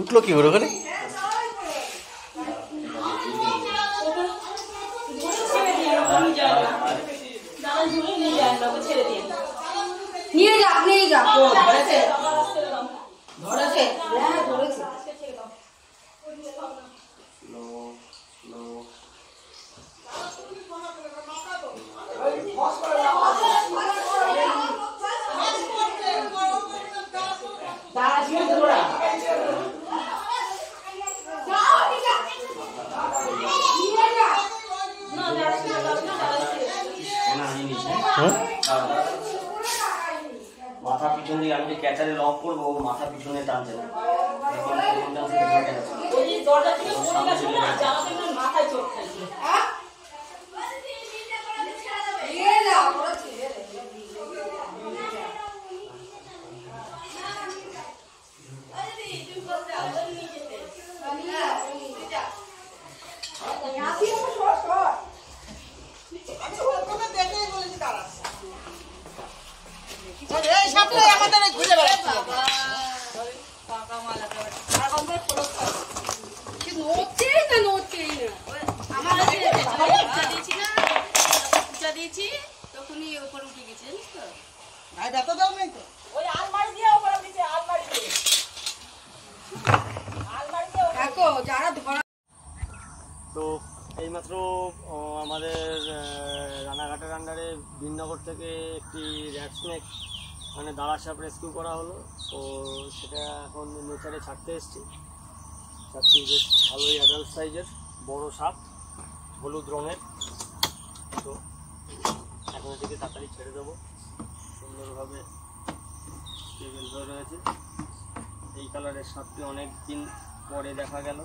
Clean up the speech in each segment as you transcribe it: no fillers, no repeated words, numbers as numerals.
উঠলো কি করে ওখানে? নিয়ে যা, নিয়ে যা। ধরেছে ধরেছে, হ্যাঁ ধরেছে। মাথা পিছন দিকে আমি যে ক্যাচারে লক করবো মাথা পিছনে টানছে না, মাথায় চোখ খাইছে। তো এইমাত্র আমাদের রানাঘাটের আন্ডারে বিননগর থেকে একটি র্যাট স্নেক মানে দাঁড়া সাপ রেস্কিউ করা হলো। তো সেটা এখন নেচারে ছাড়তে এসেছি। সাপটি বেশ ভালোই অ্যাডাল্ট সাইজের বড় সাপ, হলুদ রঙের। তো এখন এটিকে তাড়াতাড়ি ছেড়ে দেবো। সুন্দরভাবে টেবিল হয়ে রয়েছে। এই কালারের সাপটি অনেক দিন পরে দেখা গেল,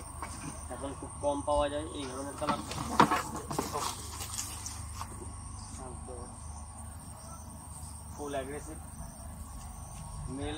এখন খুব কম পাওয়া যায় এই ধরনের কালার। ফুল অ্যাগ্রেসিভ মেল।